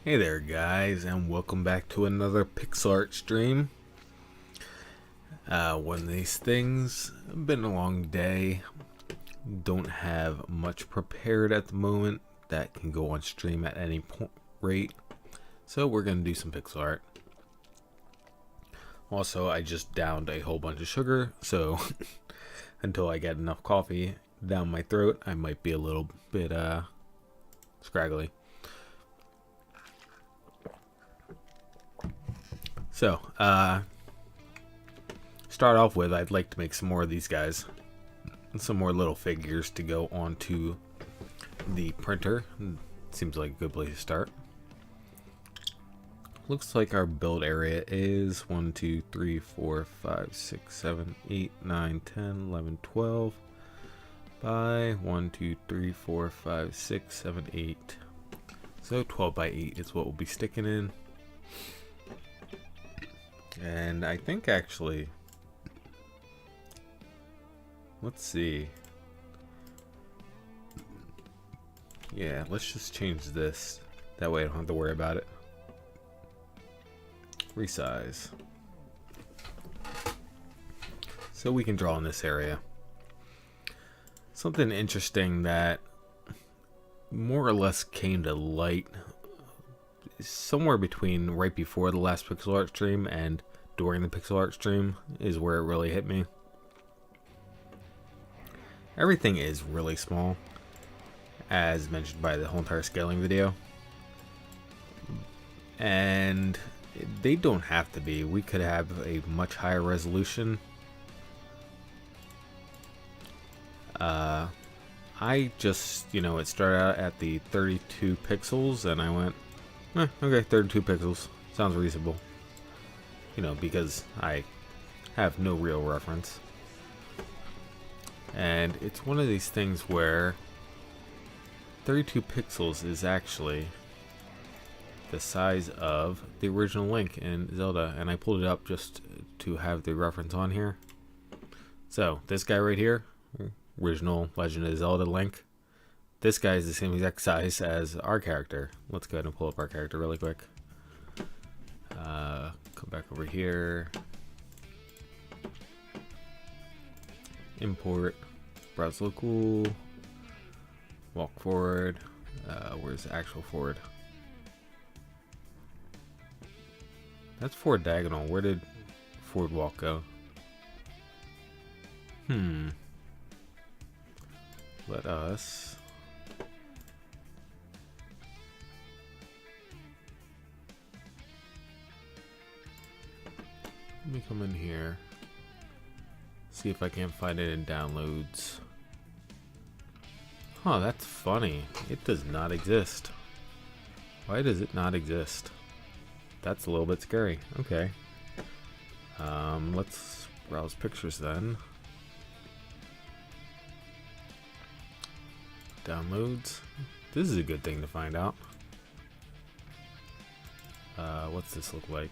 Hey there guys, and welcome back to another pixel art stream. One of these things, been a long day, don't have much prepared at the moment that can go on stream at any rate, so we're going to do some pixel art. Also, I just downed a whole bunch of sugar, so until I get enough coffee down my throat, I might be a little bit scraggly. So, start off with, I'd like to make some more of these guys. And some more little figures to go onto the printer. Seems like a good place to start. Looks like our build area is 1, 2, 3, 4, 5, 6, 7, 8, 9, 10, 11, 12 by 1, 2, 3, 4, 5, 6, 7, 8. So 12 by 8 is what we'll be sticking in. And I think actually, let's see. Yeah, let's just change this. That way I don't have to worry about it. Resize. So we can draw in this area. Something interesting that more or less came to light somewhere between right before the last pixel art stream and during the pixel art stream is where it really hit me. Everything is really small, as mentioned by the whole entire scaling video, and they don't have to be. We could have a much higher resolution. I just, it started out at the 32 pixels and I went, okay, 32 pixels. Sounds reasonable. Because I have no real reference. And it's one of these things where 32 pixels is actually the size of the original Link in Zelda. And I pulled it up just to have the reference on here. So, this guy right here, original Legend of Zelda Link. This guy is the same exact size as our character. Let's go ahead and pull up our character really quick. Come back over here. Import. Browse local. Walk forward. Where's the actual forward? That's forward diagonal. Where did forward walk go? Let us... Let me come in here. See if I can find it in downloads. Huh, that's funny. It does not exist. Why does it not exist? That's a little bit scary. Okay. Let's browse pictures then. Downloads. This is a good thing to find out. What's this look like?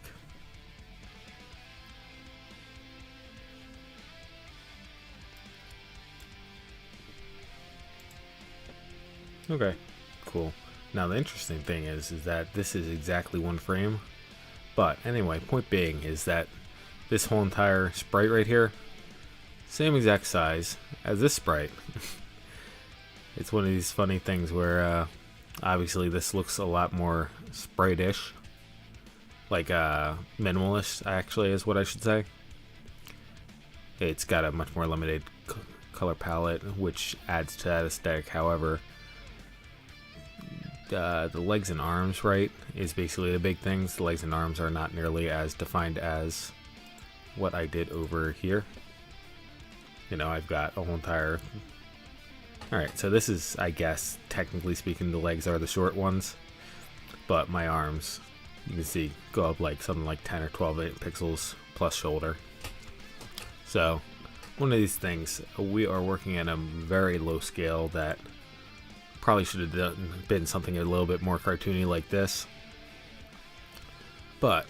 Okay, cool. Now the interesting thing is that this is exactly one frame. But anyway, point being is that this whole entire sprite right here, same exact size as this sprite. It's one of these funny things where obviously this looks a lot more sprite-ish. Like minimalist actually is what I should say. It's got a much more limited color palette, which adds to that aesthetic. However, the legs and arms, right, is basically the big things. The legs and arms are not nearly as defined as what I did over here. I've got a whole entire... Alright, so this is, I guess, technically speaking, the legs are the short ones. But my arms, you can see, go up like something like 10 or 12 pixels plus shoulder. So, one of these things, we are working at a very low scale that probably should have been something a little bit more cartoony like this. But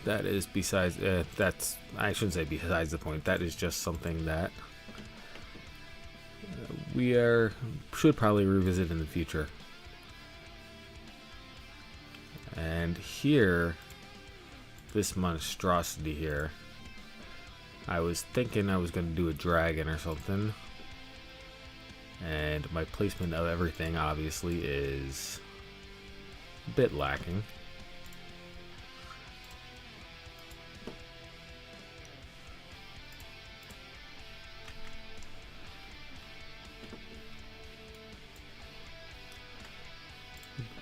that is besides, that's, I shouldn't say besides the point, that is just something that we should probably revisit in the future. And here, this monstrosity here, I was thinking I was going to do a dragon or something. And my placement of everything obviously is a bit lacking.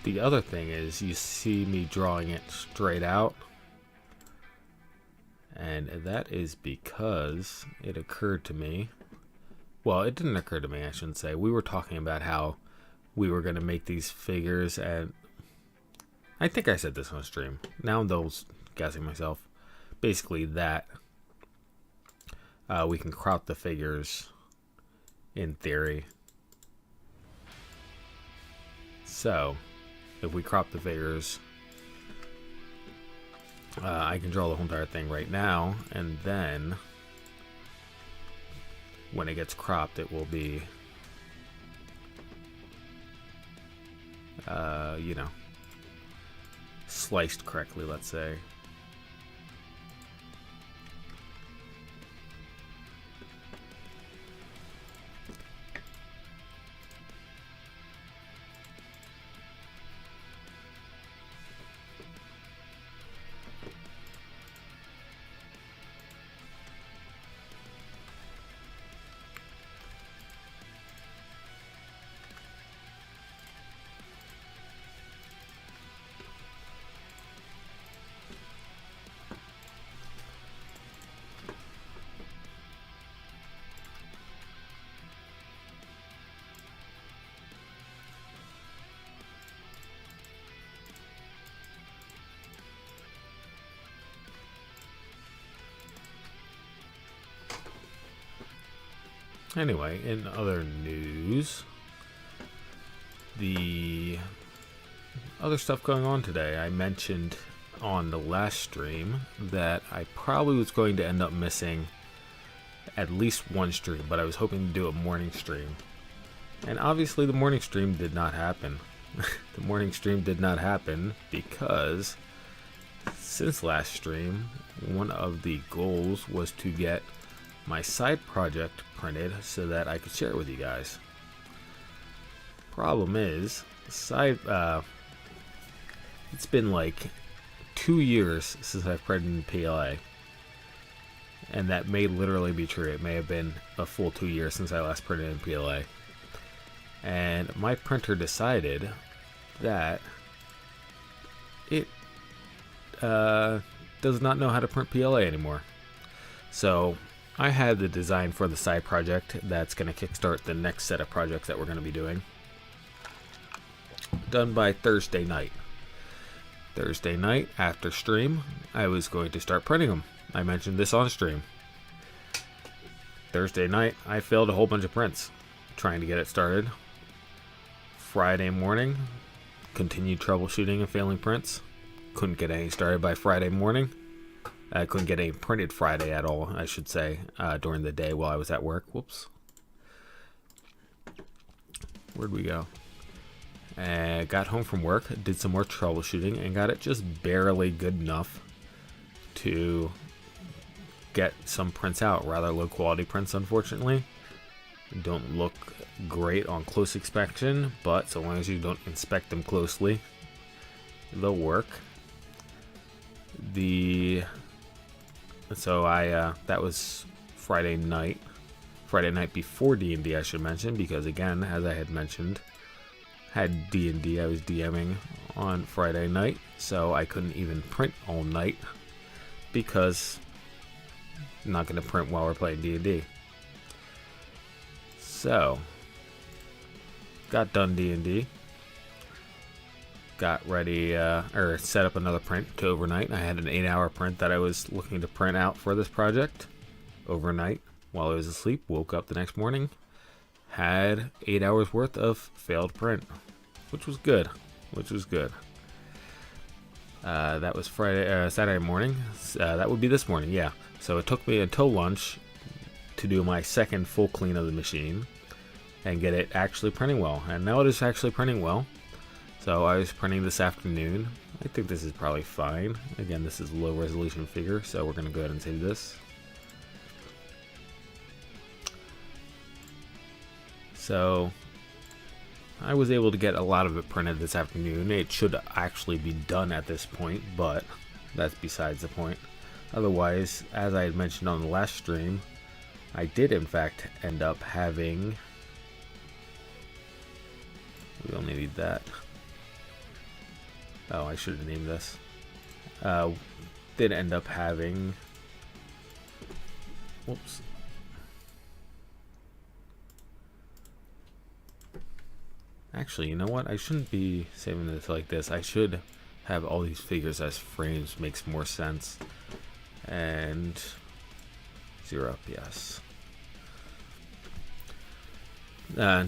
The other thing is, you see me drawing it straight out, and that is because it occurred to me, well, it didn't occur to me, I shouldn't say. We were talking about how we were going to make these figures, and I think I said this on stream. Now I'm double guessing myself. Basically that we can crop the figures in theory. So if we crop the figures, I can draw the whole entire thing right now, and then when it gets cropped, it will be, you know, sliced correctly, let's say. Anyway, in other news, the other stuff going on today, I mentioned on the last stream that I probably was going to end up missing at least one stream, but I was hoping to do a morning stream. And obviously the morning stream did not happen. The morning stream did not happen because since last stream, one of the goals was to get my side project printed so that I could share it with you guys. Problem is, it's been like 2 years since I've printed in PLA, and that may literally be true. It may have been a full 2 years since I last printed in PLA, and my printer decided that it does not know how to print PLA anymore. So I had the design for the side project that's going to kickstart the next set of projects that we're going to be doing, done by Thursday night. Thursday night after stream, I was going to start printing them. I mentioned this on stream. Thursday night, I failed a whole bunch of prints trying to get it started. Friday morning, continued troubleshooting and failing prints. Couldn't get any started by Friday morning. I couldn't get any printed Friday at all, I should say, during the day while I was at work. Whoops. Where'd we go? Got home from work, did some more troubleshooting, and got it just barely good enough to get some prints out. Rather low quality prints, unfortunately. Don't look great on close inspection, but so long as you don't inspect them closely, they'll work. So that was Friday night before D&D, I should mention, because again, as I had mentioned, had D&D, I was DMing on Friday night, so I couldn't even print all night because I'm not going to print while we're playing D&D. So, got done D&D, got ready, or set up another print to overnight. I had an 8-hour print that I was looking to print out for this project overnight while I was asleep. Woke up the next morning, had 8 hours worth of failed print, which was good. That was Saturday morning. That would be this morning, yeah. So it took me until lunch to do my second full clean of the machine and get it actually printing well. And now it is actually printing well. So I was printing this afternoon. I think this is probably fine. Again, this is a low resolution figure, so we're going to go ahead and save this. So I was able to get a lot of it printed this afternoon. It should actually be done at this point, but that's besides the point. Otherwise, as I had mentioned on the last stream, I did in fact end up having... We only need that. Oh, I should have named this. Did end up having... Whoops. Actually, you know what? I shouldn't be saving this like this. I should have all these figures as frames. Makes more sense. And 0 FPS.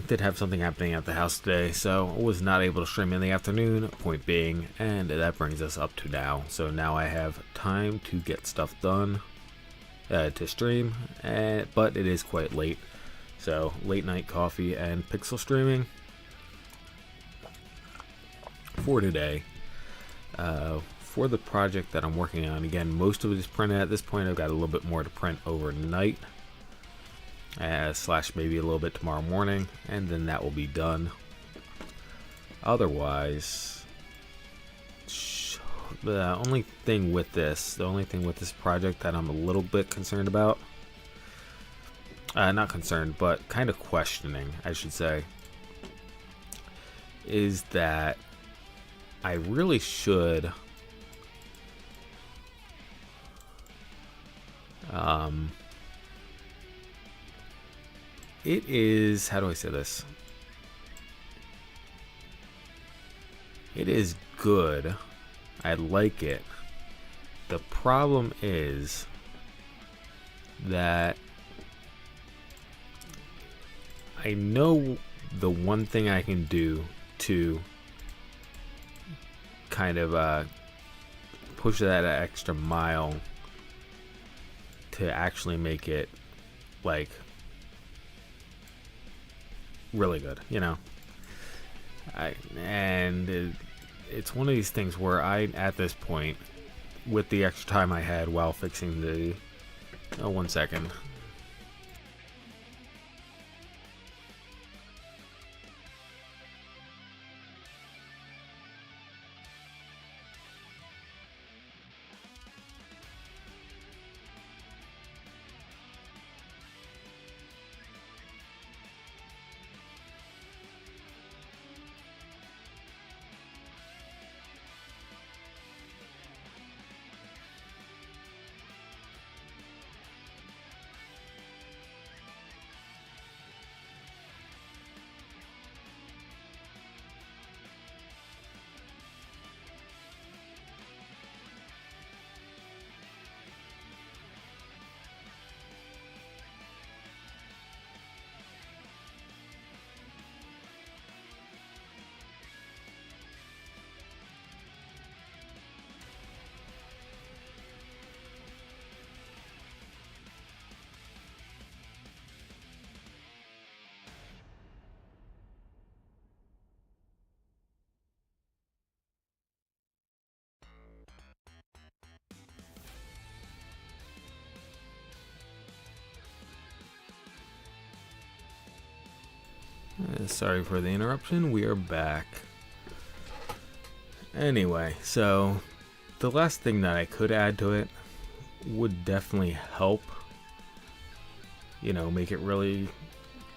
Did have something happening at the house today, so I was not able to stream in the afternoon, point being, and that brings us up to now. So now I have time to get stuff done to stream, but it is quite late. So late night coffee and pixel streaming for today. For the project that I'm working on, again, most of it is printed at this point. I've got a little bit more to print overnight. Slash maybe a little bit tomorrow morning, and then that will be done. Otherwise, the only thing with this project that I'm a little bit concerned about, not concerned, but kind of questioning, I should say, is that I really should it is, how do I say this? It is good. I like it. The problem is that I know the one thing I can do to kind of push that extra mile to actually make it like really good, you know. It's one of these things where I, at this point, with the extra time I had while fixing the... Oh, 1 second. Sorry for the interruption, we are back. Anyway, so the last thing that I could add to it would definitely help, you know, make it really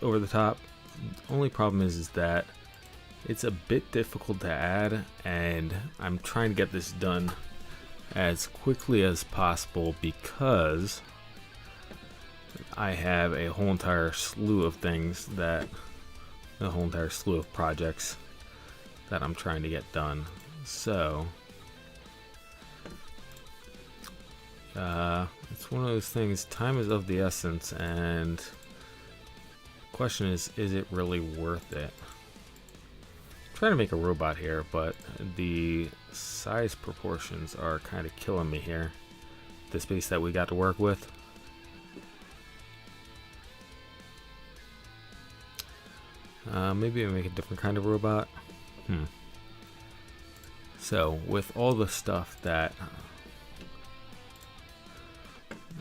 over the top. The only problem is that it's a bit difficult to add, and I'm trying to get this done as quickly as possible because I have a whole entire slew of things that... a whole entire slew of projects that I'm trying to get done. So it's one of those things, time is of the essence, and the question is it really worth it? I'm trying to make a robot here, but the size proportions are kind of killing me here. The space that we got to work with. Maybe I make a different kind of robot. So with all the stuff that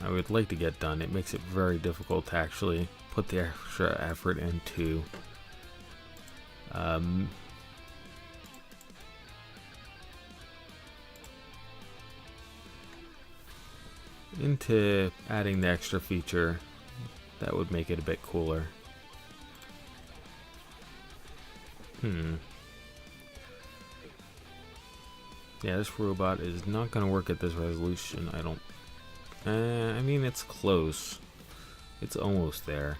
I would like to get done, it makes it very difficult to actually put the extra effort into adding the extra feature that would make it a bit cooler. Yeah, this robot is not going to work at this resolution. I mean, it's close. It's almost there.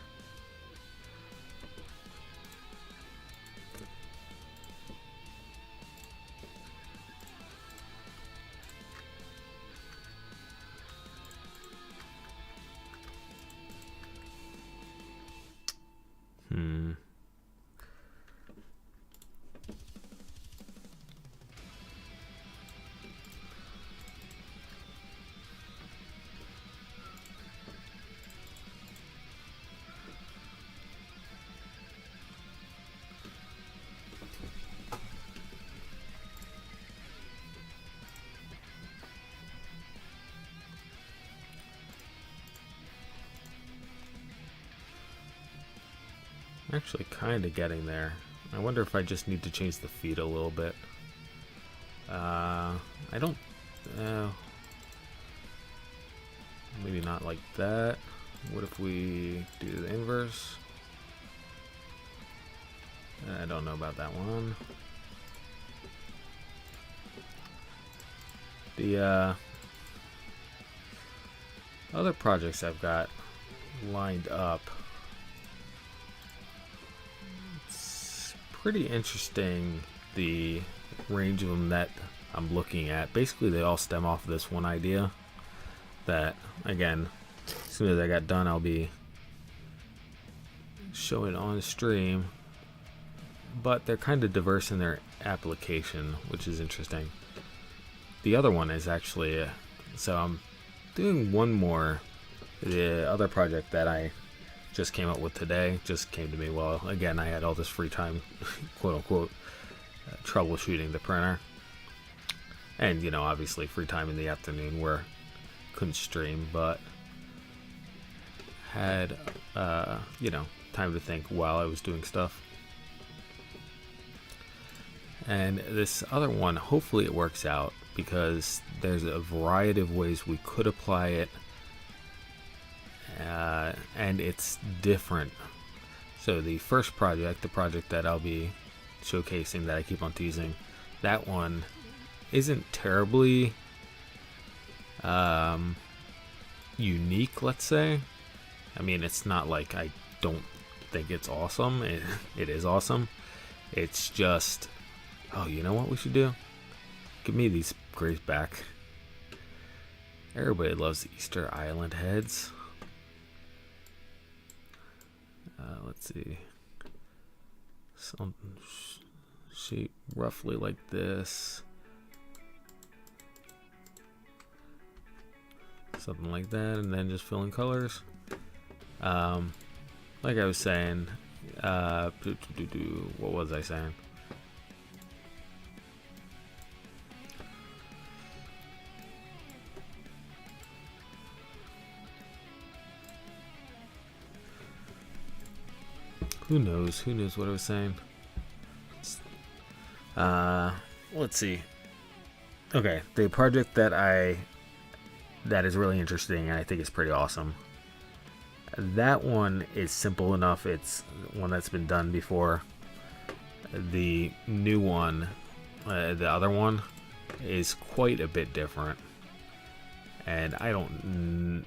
Actually kind of getting there. I wonder if I just need to change the feet a little bit. I don't... maybe not like that. What if we do the inverse? I don't know about that one. The other projects I've got lined up, it's pretty interesting, the range of them that I'm looking at. Basically they all stem off of this one idea that, again, as soon as I got done, I'll be showing on stream, but they're kind of diverse in their application, which is interesting. The other one is actually, so I'm doing one more. The other project that I just came up with today just came to me while, again, I had all this free time, quote unquote, troubleshooting the printer. And, you know, obviously free time in the afternoon where couldn't stream, but had, you know, time to think while I was doing stuff. And this other one, hopefully it works out, because there's a variety of ways we could apply it, and it's different. So the first project, the project that I'll be showcasing that I keep on teasing, that one isn't terribly unique, let's say. I mean, it's not like I don't think it's awesome. It is awesome. It's just, oh, you know what we should do? Give me these grays back. Everybody loves the Easter Island heads. Let's see. Some shape roughly like this. Something like that, and then just fill in colors. Like I was saying, what was I saying? Who knows? Who knows what I was saying? Let's see. Okay, the project that is really interesting and I think is pretty awesome. That one is simple enough. It's one that's been done before. The new one, the other one, is quite a bit different. And I don't...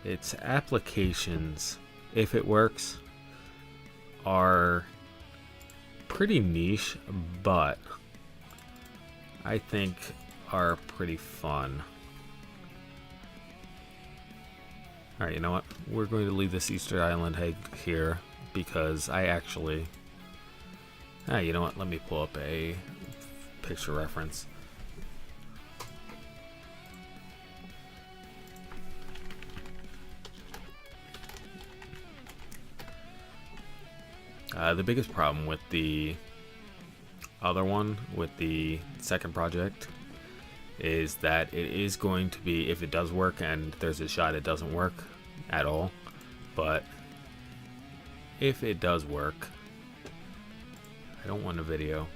Its applications, if it works, are pretty niche, but I think are pretty fun. Alright, you know what? We're going to leave this Easter Island egg here because I actually... you know what? Let me pull up a picture reference. The biggest problem with the other one with the second project is that it is going to be, if it does work, and there's a shot it doesn't work at all, but if it does work, I don't want a video,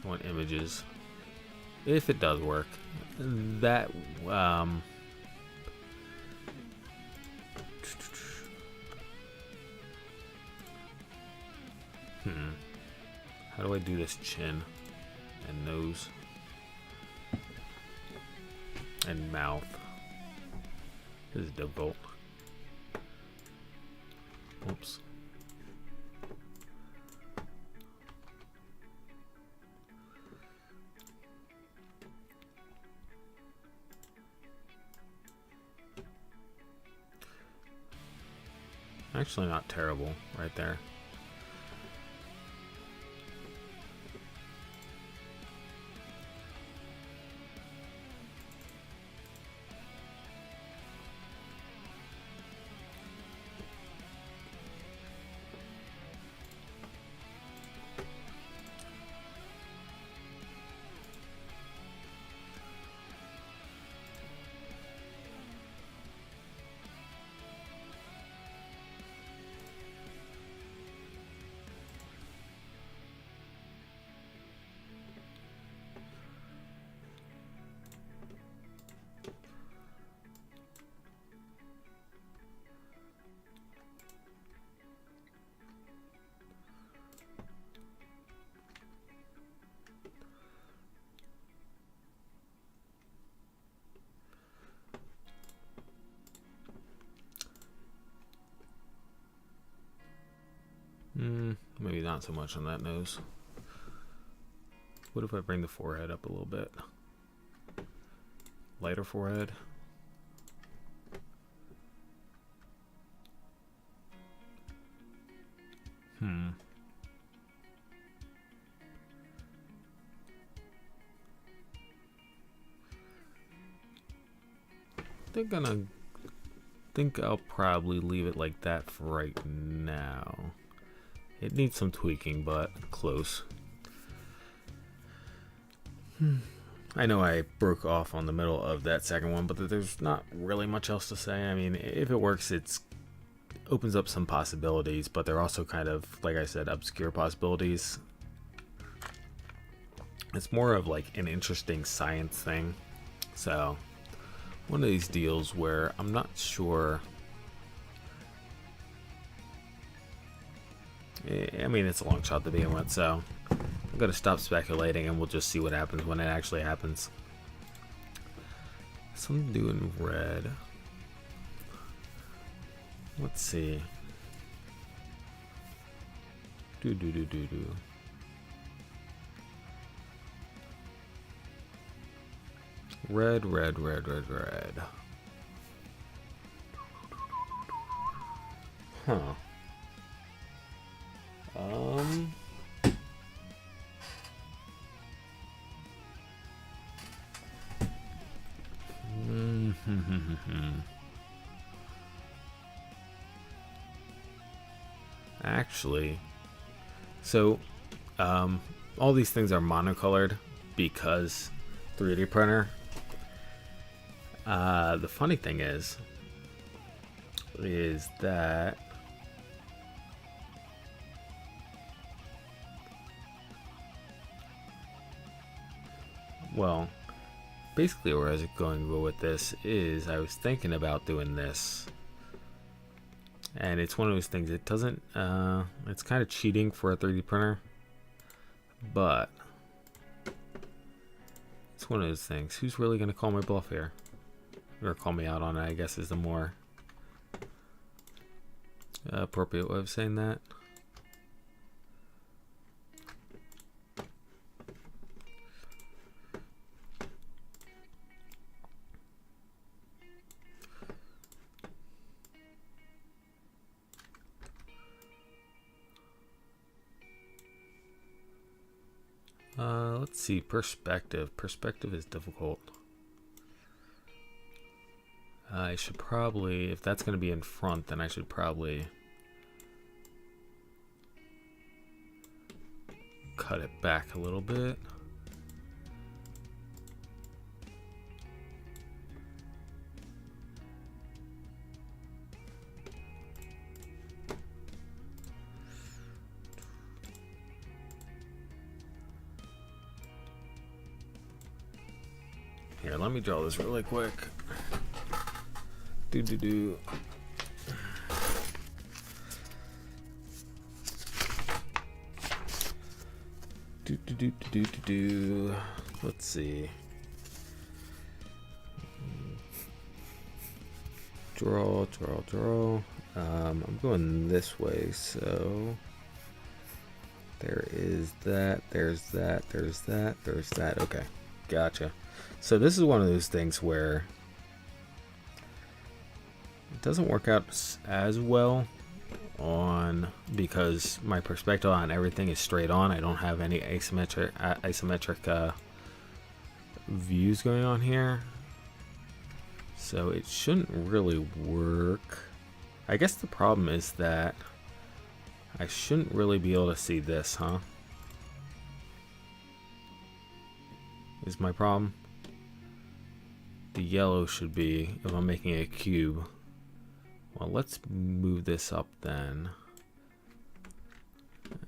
I want images. If it does work, that how do I do this chin and nose and mouth? This is difficult. Oops. Actually not terrible right there. Maybe not so much on that nose. What if I bring the forehead up a little bit? Lighter forehead. Think I'll probably leave it like that for right now. It needs some tweaking, but close. I know I broke off on the middle of that second one, but there's not really much else to say. I mean, if it works, it opens up some possibilities, but they're also kind of, like I said, obscure possibilities. It's more of like an interesting science thing. So, one of these deals where I'm not sure. I mean, it's a long shot to begin with, so I'm gonna stop speculating and we'll just see what happens when it actually happens. Something to do in red. Let's see. Do. Red. Huh. Actually, so all these things are monocolored because 3D printer. The funny thing is that well, basically where I was going to go with this is I was thinking about doing this, and it's one of those things, it doesn't it's kind of cheating for a 3D printer, but it's one of those things. Who's really going to call my bluff here, or call me out on it, I guess, is the more appropriate way of saying that. Let's see, perspective. Perspective is difficult. I should probably, if that's going to be in front, then I should probably cut it back a little bit. Here, let me draw this really quick. Do. Let's see. Draw. I'm going this way, so there is that, there's that. Okay, gotcha. So this is one of those things where it doesn't work out as well on, because my perspective on everything is straight on. I don't have any isometric views going on here, so it shouldn't really work. I guess the problem is that I shouldn't really be able to see this, huh? Is my problem. The yellow should be, if I'm making a cube. Well, let's move this up then.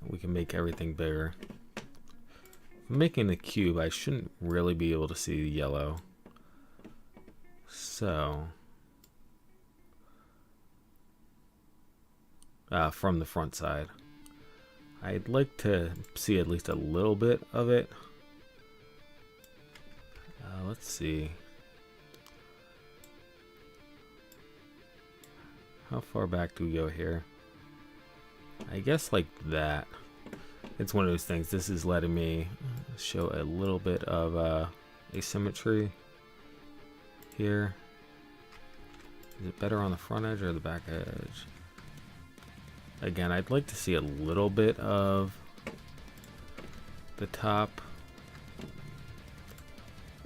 We can make everything bigger. If I'm making a cube, I shouldn't really be able to see the yellow. So, from the front side, I'd like to see at least a little bit of it. Let's see. How far back do we go here? I guess like that. It's one of those things. This is letting me show a little bit of asymmetry here. Is it better on the front edge or the back edge? Again, I'd like to see a little bit of the top,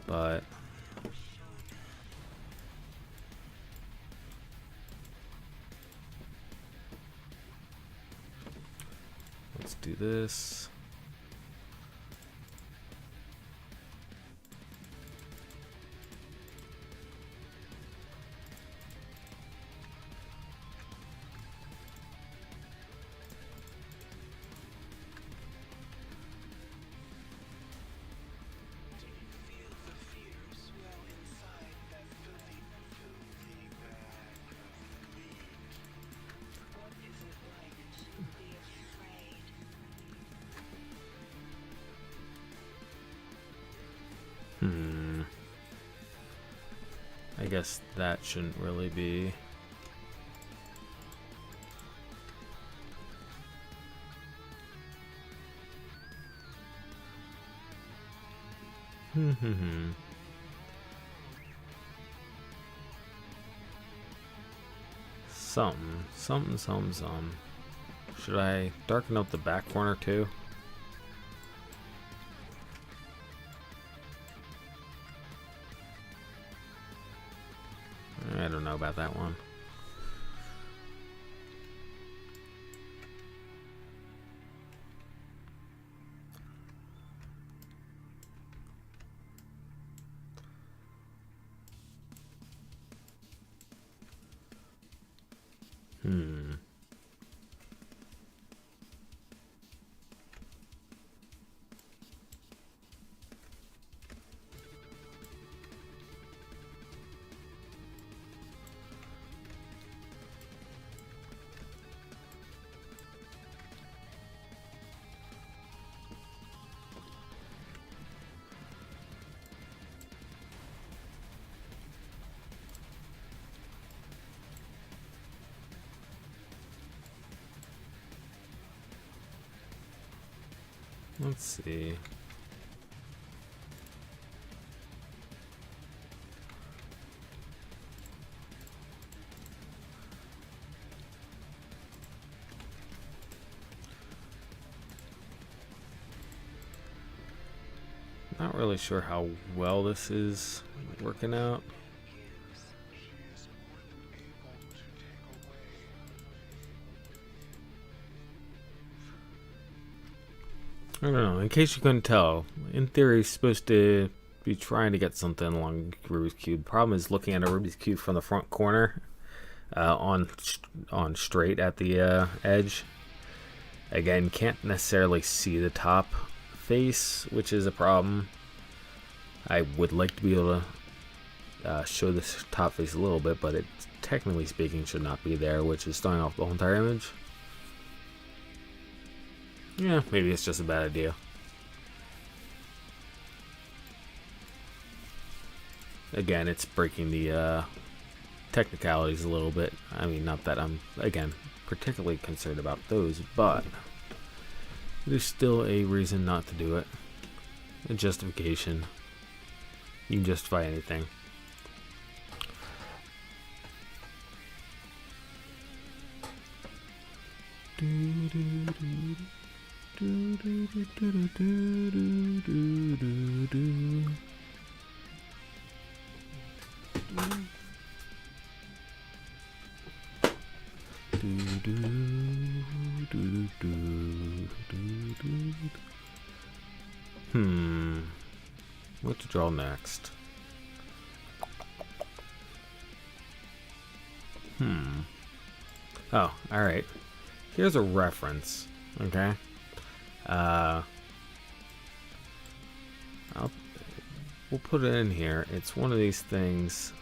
but let's do this. I guess that shouldn't really be. Something. Should I darken up the back corner too? I don't know about that one. Let's see. Not really sure how well this is working out. I don't know, in case you couldn't tell, in theory, it's supposed to be trying to get something along Rubik's Cube. Problem is looking at a Rubik's Cube from the front corner, on straight at the edge. Again, can't necessarily see the top face, which is a problem. I would like to be able to show this top face a little bit, but it, technically speaking, should not be there, which is throwing off the whole entire image. Yeah, maybe it's just a bad idea. Again, it's breaking the technicalities a little bit. I mean, not that I'm, again, particularly concerned about those, but there's still a reason not to do it. A justification. You can justify anything. What to draw next? Oh, alright. Here's a reference, okay? We'll put it in here. It's one of these things.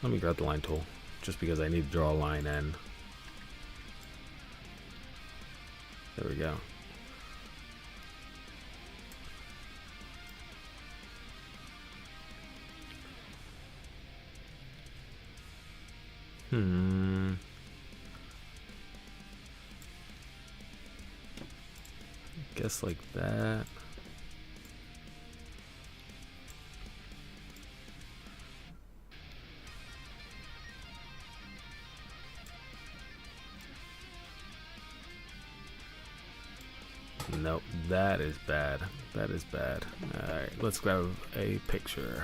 Let me grab the line tool, just because I need to draw a line in. There we go. Guess like that. Nope, that is bad. That is bad. Alright, let's grab a picture.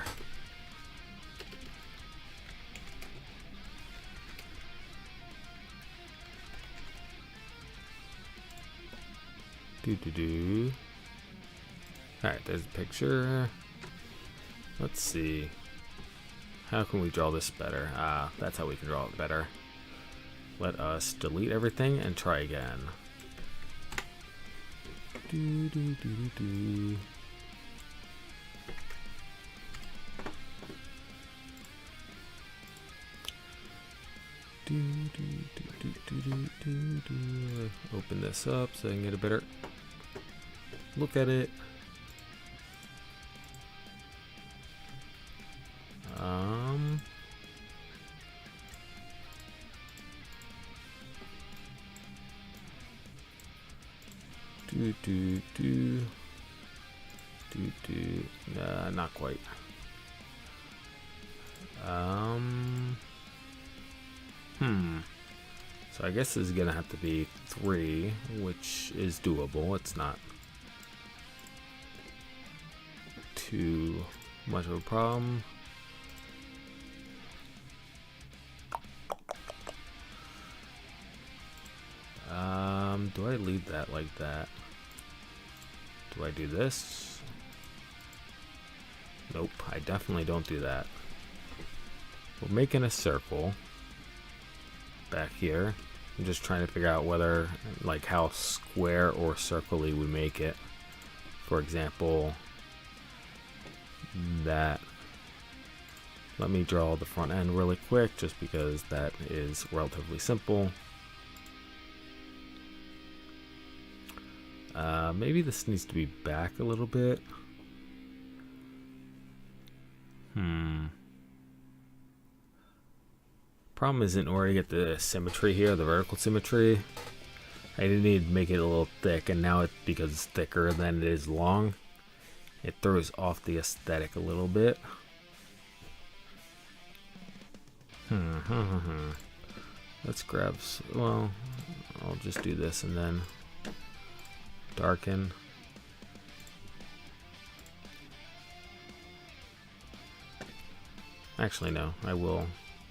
Alright, there's a picture. Let's see. How can we draw this better? That's how we can draw it better. Let us delete everything and try again. Open this up so I can get a better look at it. Not quite. So I guess this is gonna have to be 3, which is doable. It's not too much of a problem. Do I leave that like that? Do I do this? Nope, I definitely don't do that. We're making a circle back here. I'm just trying to figure out whether, like, how square or circle-y we make it. For example, that. Let me draw the front end really quick, just because that is relatively simple. Maybe this needs to be back a little bit. Problem is, in order to get the symmetry here, the vertical symmetry, I need to make it a little thick, and now because it's thicker than it is long, it throws off the aesthetic a little bit. Let's grab, well, I'll just do this and then darken. Actually, no. I will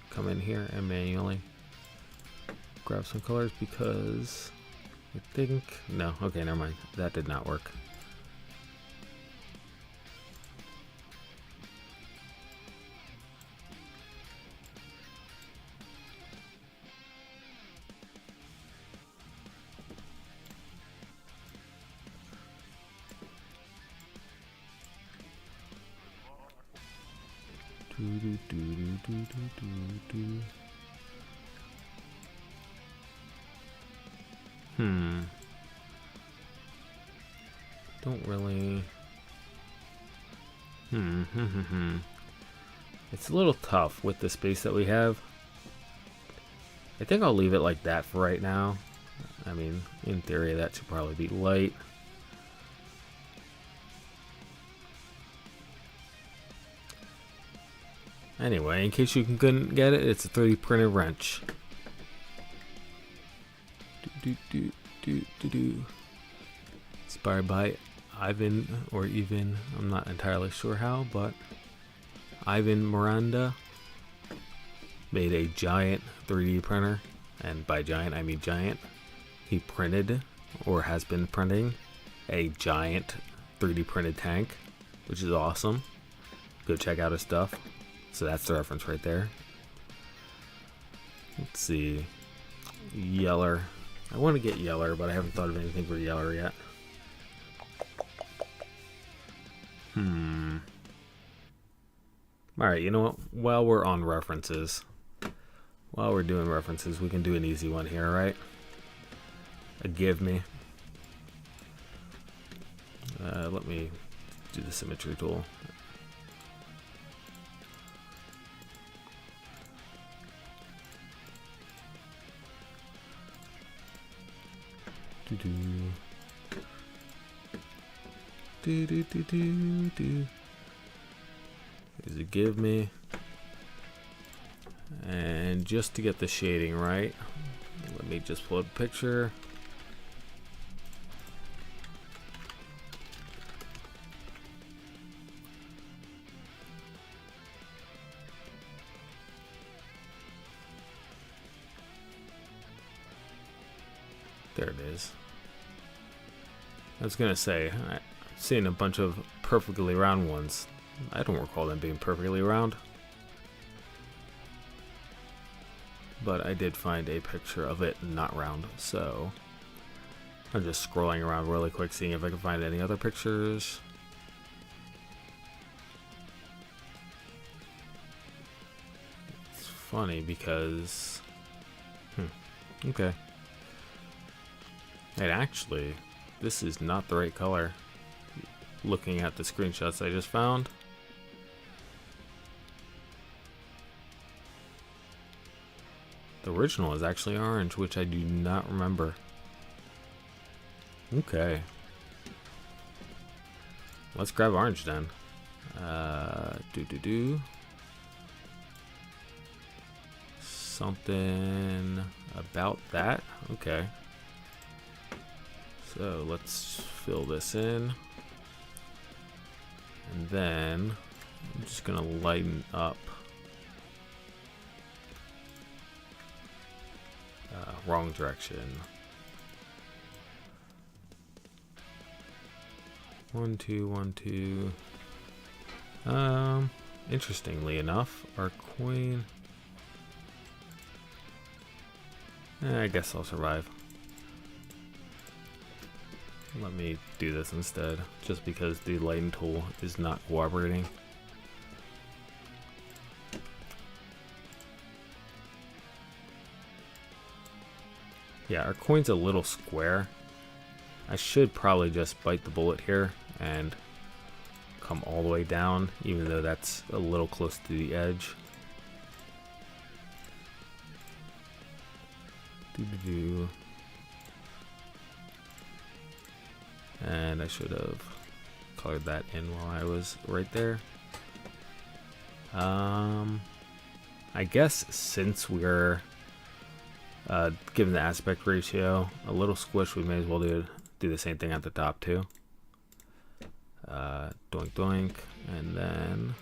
come in here and manually grab some colors because I think... No, okay, never mind. That did not work. Don't really... It's a little tough with the space that we have. I think I'll leave it like that for right now. I mean, in theory, that should probably be light. Anyway, in case you couldn't get it, it's a 3D printed wrench. Inspired by Ivan, or even, I'm not entirely sure how, but Ivan Miranda made a giant 3D printer, and by giant I mean giant. He printed, or has been printing, a giant 3D printed tank, which is awesome. Go check out his stuff. So that's the reference right there. Let's see. Yeller. I want to get Yeller, but I haven't thought of anything for Yeller yet. Alright, you know what? While we're on references, while we're doing references, we can do an easy one here, right? A give me. Let me do the symmetry tool. Is it give me? And just to get the shading right, let me just pull up a picture. There it is. I was gonna say, I've seen a bunch of perfectly round ones. I don't recall them being perfectly round. But I did find a picture of it not round, so I'm just scrolling around really quick, seeing if I can find any other pictures. It's funny because... okay. And actually, this is not the right color. Looking at the screenshots I just found. The original is actually orange, which I do not remember. Okay. Let's grab orange then. Something about that. Okay. So let's fill this in. And then I'm just gonna lighten up. Wrong direction. 1, 2, 1, 2. Interestingly enough, our queen. I guess I'll survive. Let me do this instead, just because the lighten tool is not cooperating. Yeah, our coin's a little square. I should probably just bite the bullet here and come all the way down, even though that's a little close to the edge. And I should have colored that in while I was right there. I guess since we're given the aspect ratio a little squish, we may as well do the same thing at the top too. Doink doink, and then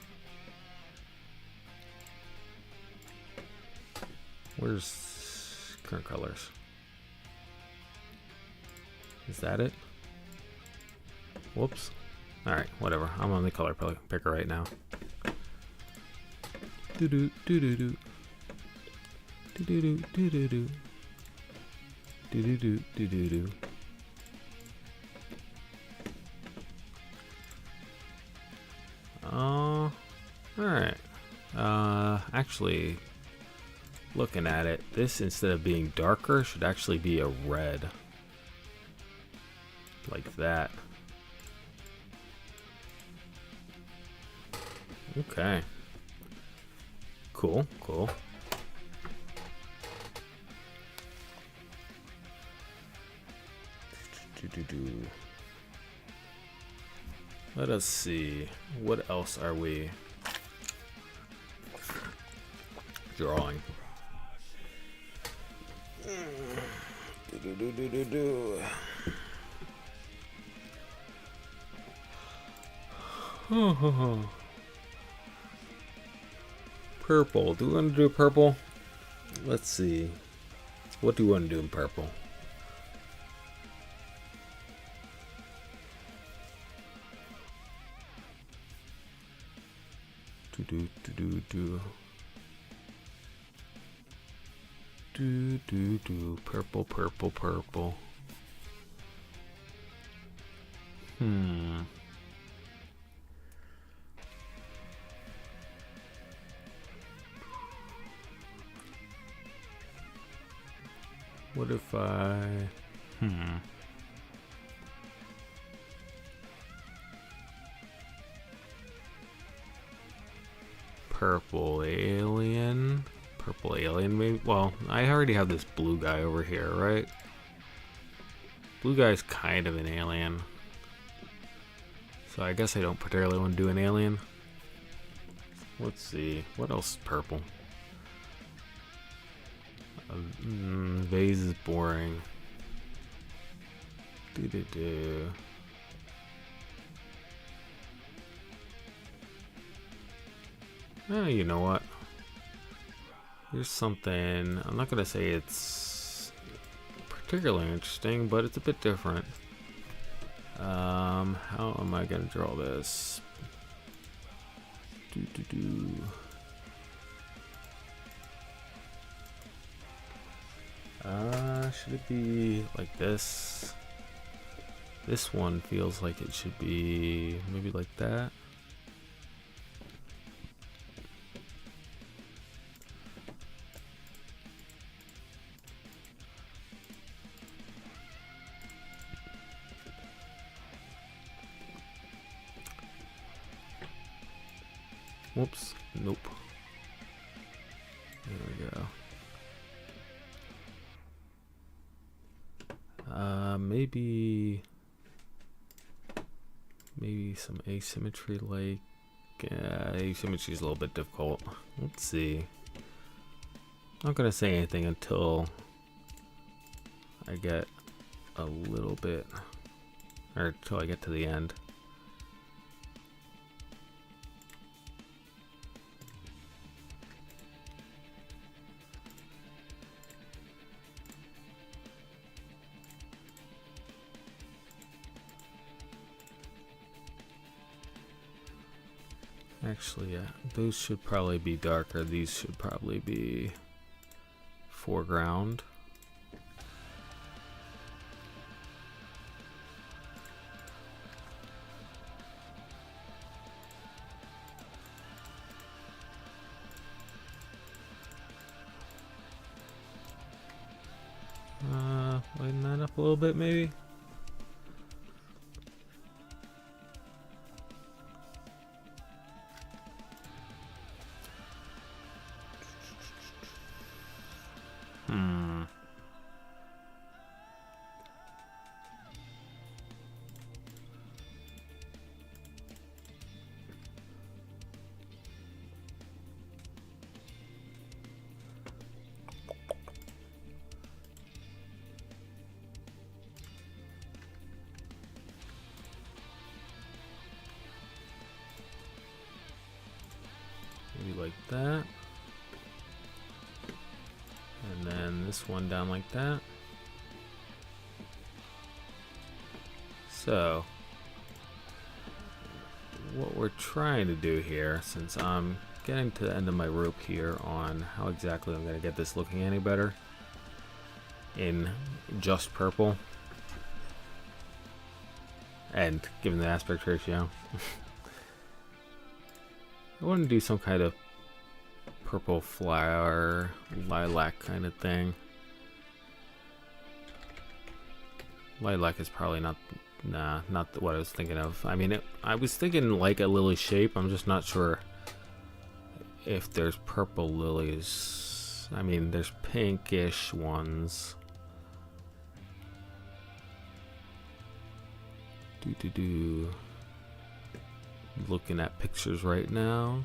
Where's current colors? Is that it? Whoops. Alright, whatever. I'm on the color picker right now. Do-do, do-do-do. Do-do-do, do-do-do. Do-do-do, do-do-do. Alright. Actually, looking at it, this instead of being darker should actually be a red. Like that. Okay. Cool, cool. Let us see. What else are we drawing? Purple. Do we want to do purple? Let's see. What do you want to do in purple? Purple, purple, purple. What if I... Purple alien? Purple alien maybe? Well, I already have this blue guy over here, right? Blue guy's kind of an alien. So I guess I don't particularly want to do an alien. Let's see. What else is purple? Vase is boring. Oh, you know what? Here's something. I'm not gonna say it's particularly interesting, but it's a bit different. How am I gonna draw this? Should it be like this? This one feels like it should be maybe like that. Whoops, nope. There we go. Maybe some asymmetry, like asymmetry is a little bit difficult. Let's see. I'm not gonna say anything until I get a little bit, or until I get to the end. Actually, yeah, those should probably be darker. These should probably be foreground. Lighten that up a little bit, maybe. Maybe like that. And then this one down like that. So, what we're trying to do here, since I'm getting to the end of my rope here on how exactly I'm going to get this looking any better in just purple, and given the aspect ratio, I want to do some kind of purple flower, lilac kind of thing. Lilac is probably not, nah, not what I was thinking of. I mean, I was thinking like a lily shape. I'm just not sure if there's purple lilies. I mean, there's pinkish ones. Looking at pictures right now.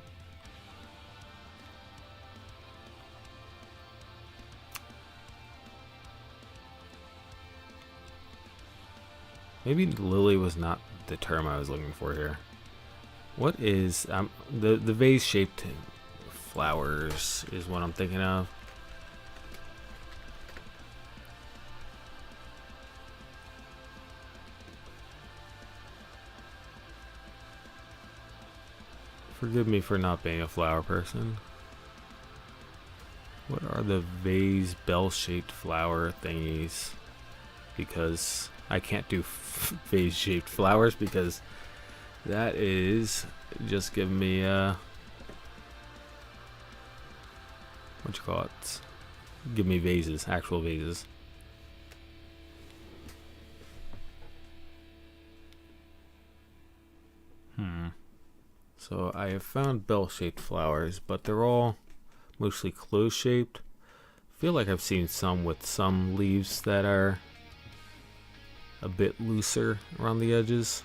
Maybe lily was not the term I was looking for here. What is the vase shaped flowers is what I'm thinking of. Forgive me for not being a flower person. What are the vase bell-shaped flower thingies? Because I can't do vase-shaped flowers because that is just giving me what you call it? Give me vases, actual vases. So I have found bell-shaped flowers, but they're all mostly close-shaped. I feel like I've seen some with some leaves that are a bit looser around the edges.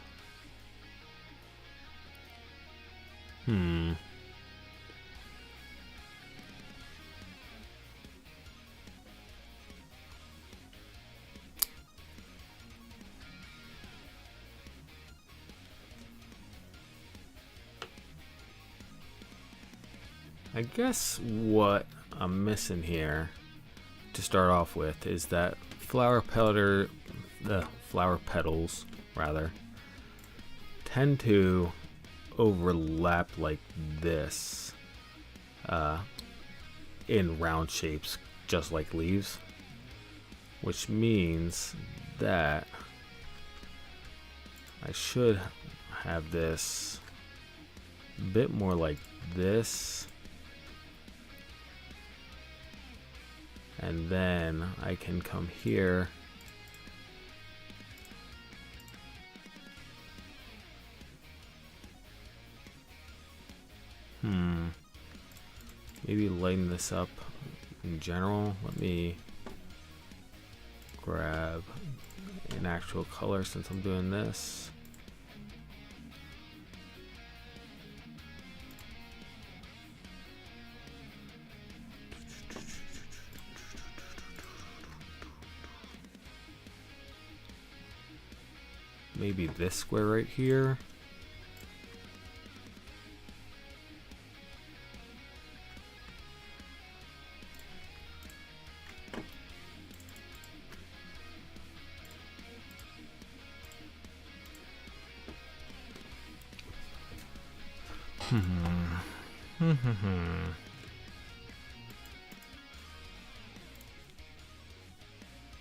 I guess what I'm missing here to start off with is that flower petals rather tend to overlap like this in round shapes, just like leaves, which means that I should have this a bit more like this. And then I can come here maybe lighten this up in general. Let me grab an actual color since I'm doing this. Maybe this square right here.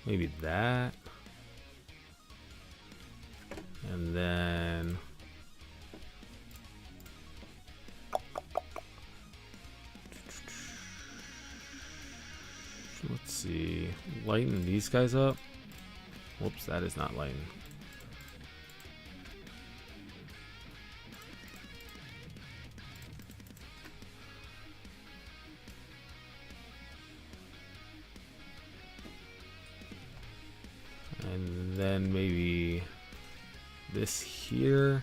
Maybe that. And then let's see, lighten these guys up. Whoops, that is not lighten. And then maybe this here,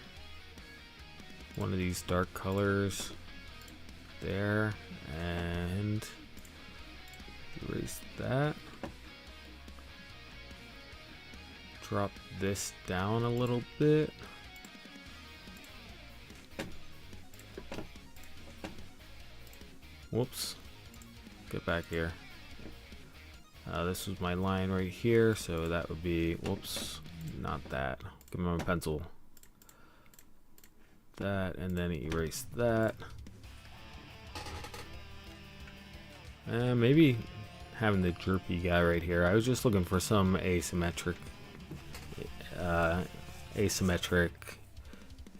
one of these dark colors there, and erase that. Drop this down a little bit. Whoops, get back here. This was my line right here, so that would be, whoops, not that. Give me my pencil. That, and then erase that. Maybe having the droopy guy right here. I was just looking for some asymmetric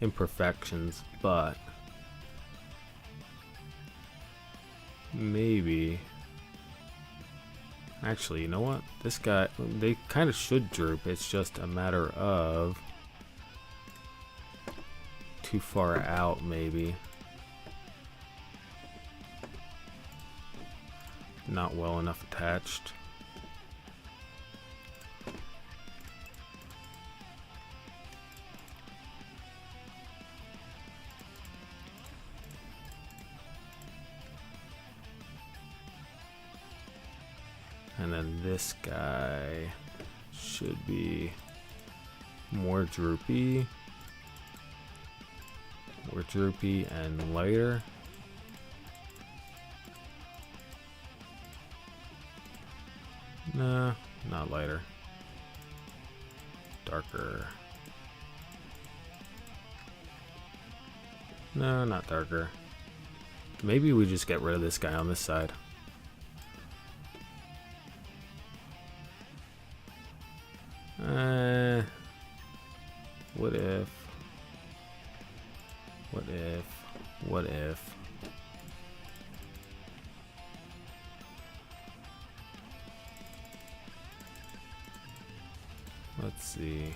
imperfections, but maybe actually, you know what? This guy, they kind of should droop. It's just a matter of too far out, maybe. Not well enough attached. And then this guy should be more droopy and lighter. Nah, not lighter. Darker. No, not darker. Maybe we just get rid of this guy on this side. What if? Let's see.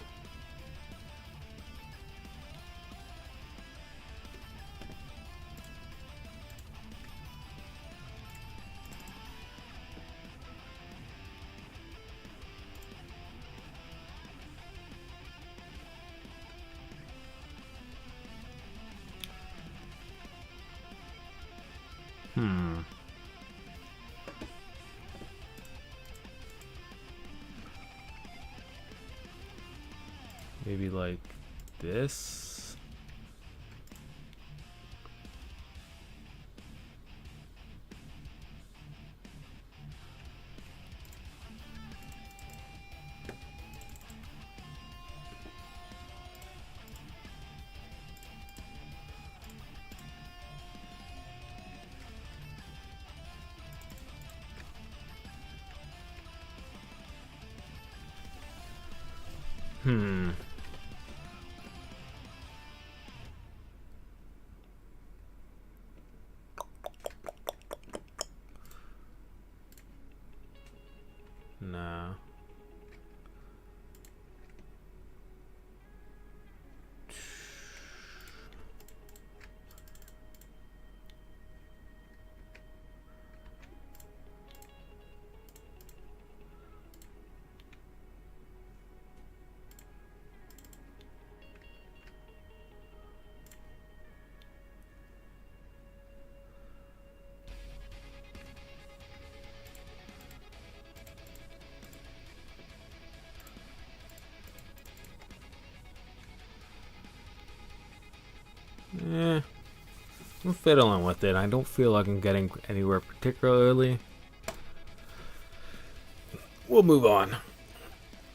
Maybe like this. No. I'm fiddling with it. I don't feel like I'm getting anywhere particularly. We'll move on.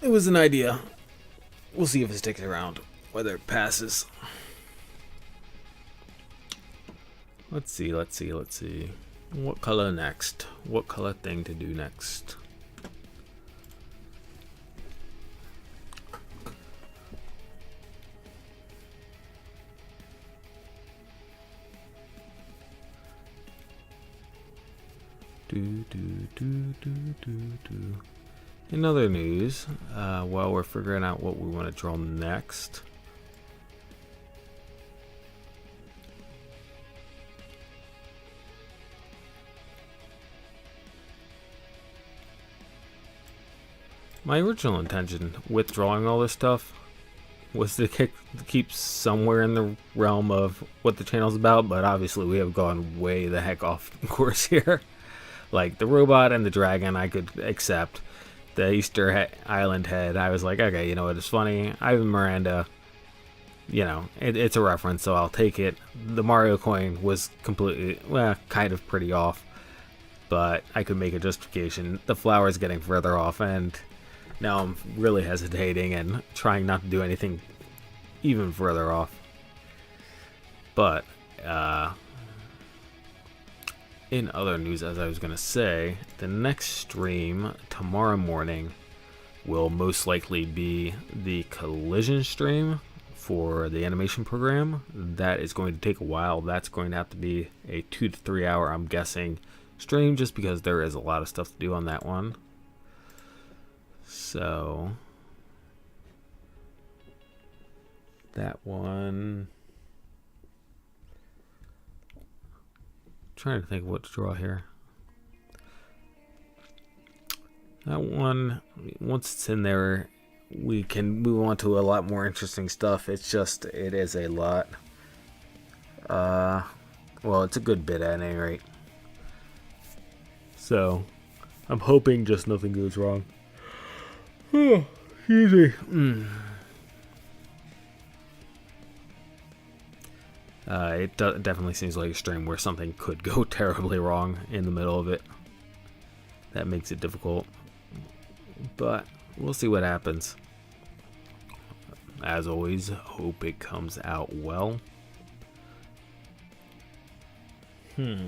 It was an idea. We'll see if it sticks around, whether it passes. Let's see. What color next? What color thing to do next? In other news, while we're figuring out what we want to draw next, my original intention with drawing all this stuff was to keep somewhere in the realm of what the channel's about, but obviously we have gone way the heck off course here. Like the robot and the dragon I could accept. The Easter Island head, I was like, okay, you know what, it's funny. Ivan Miranda, you know, it's a reference, so I'll take it. The Mario coin was completely, well, kind of pretty off. but I could make a justification. The flower is getting further off, and now I'm really hesitating and trying not to do anything even further off. But in other news, as I was going to say, the next stream tomorrow morning will most likely be the collision stream for the animation program. That is going to take a while. That's going to have to be a 2 to 3 hour, I'm guessing, stream, just because there is a lot of stuff to do on that one. So that one, trying to think of what to draw here. That one, once it's in there, we can move on to a lot more interesting stuff. It's just, it is a lot. Well, it's a good bit at any rate. So, I'm hoping just nothing goes wrong. Oh, excuse me. It definitely seems like a stream where something could go terribly wrong in the middle of it. That makes it difficult. But we'll see what happens. As always, hope it comes out well. Do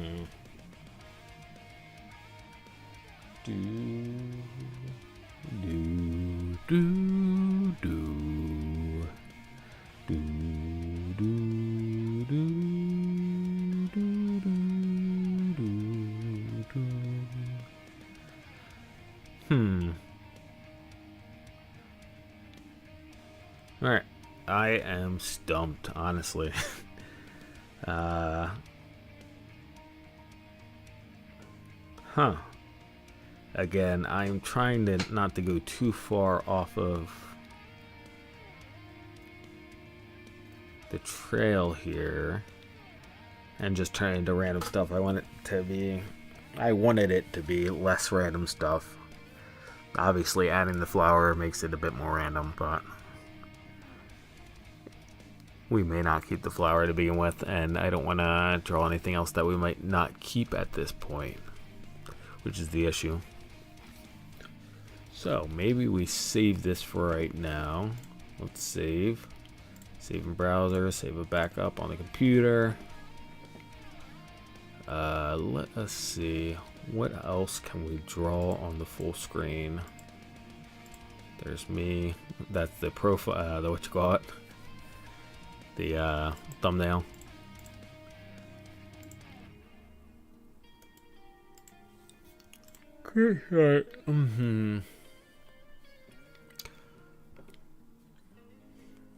Alright, I am stumped, honestly. Again, I'm trying to not to go too far off of the trail here and just turn into random stuff. I wanted it to be less random stuff. Obviously, adding the flower makes it a bit more random, but we may not keep the flower to begin with, and I don't want to draw anything else that we might not keep at this point, which is the issue. So maybe we save this for right now. Let's save. Save in browser, save it back up on the computer. Let us see. What else can we draw on the full screen? There's me. That's the profile, the what you call it. The thumbnail. Okay, alright.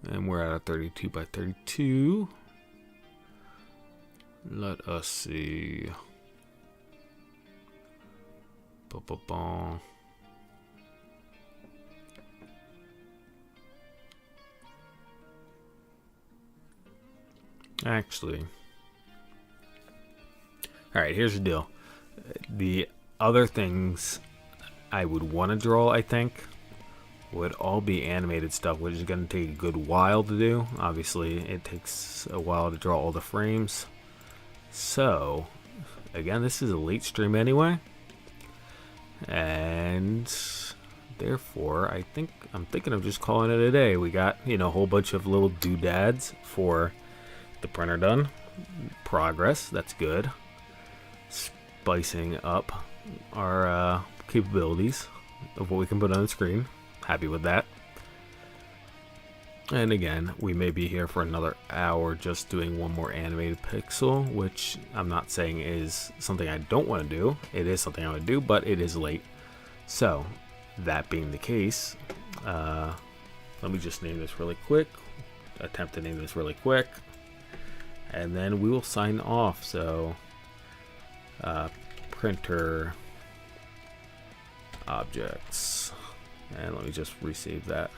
And we're at a 32 by 32. Let us see. Ba-ba-ba. Actually, alright, here's the deal. The other things I would want to draw, I think, would all be animated stuff, which is going to take a good while to do. Obviously, it takes a while to draw all the frames. So, again, this is a late stream anyway. And therefore, I'm thinking of just calling it a day. We got, a whole bunch of little doodads for the printer done. Progress, that's good. Spicing up our capabilities of what we can put on the screen. Happy with that. And again, we may be here for another hour just doing one more animated pixel, which I'm not saying is something I don't want to do. It is something I would do, but it is late. So, that being the case, let me just name this really quick. Attempt to name this really quick. And then we will sign off. So, printer objects. And let me just resave that.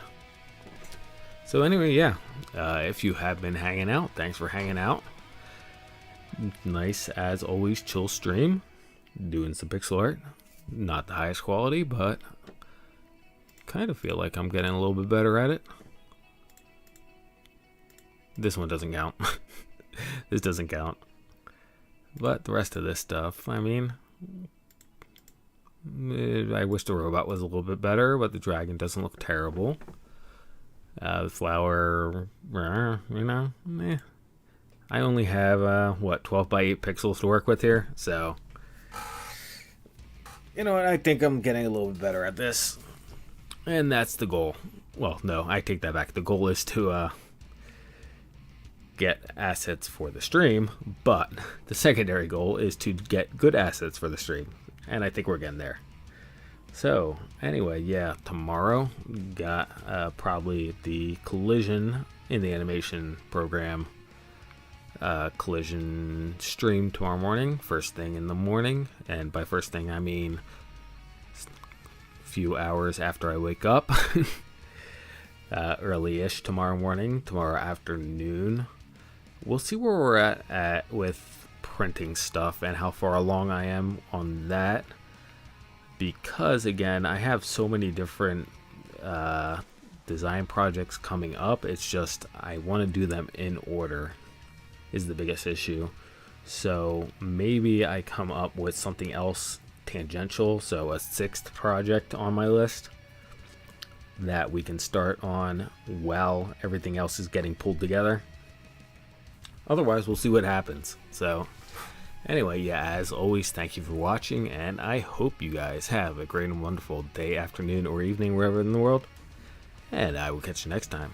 So anyway, yeah, if you have been hanging out, thanks for hanging out. Nice, as always, chill stream. Doing some pixel art. Not the highest quality, but kind of feel like I'm getting a little bit better at it. This one doesn't count. This doesn't count. But the rest of this stuff, I mean, I wish the robot was a little bit better, but the dragon doesn't look terrible. The flower, I only have, 12 by 8 pixels to work with here, so... You know what, I think I'm getting a little bit better at this. And that's the goal. Well, no, I take that back. The goal is to, get assets for the stream, but the secondary goal is to get good assets for the stream, and I think we're getting there. So anyway, yeah, tomorrow got probably the collision in the animation program collision stream tomorrow morning, first thing in the morning, and by first thing I mean a few hours after I wake up. Early-ish tomorrow morning, tomorrow afternoon. We'll see where we're at with printing stuff and how far along I am on that. Because, again, I have so many different design projects coming up. It's just I want to do them in order is the biggest issue. So maybe I come up with something else tangential. So a 6th project on my list that we can start on while everything else is getting pulled together. Otherwise, we'll see what happens. So, anyway, yeah, as always, thank you for watching, and I hope you guys have a great and wonderful day, afternoon, or evening, wherever in the world. And I will catch you next time.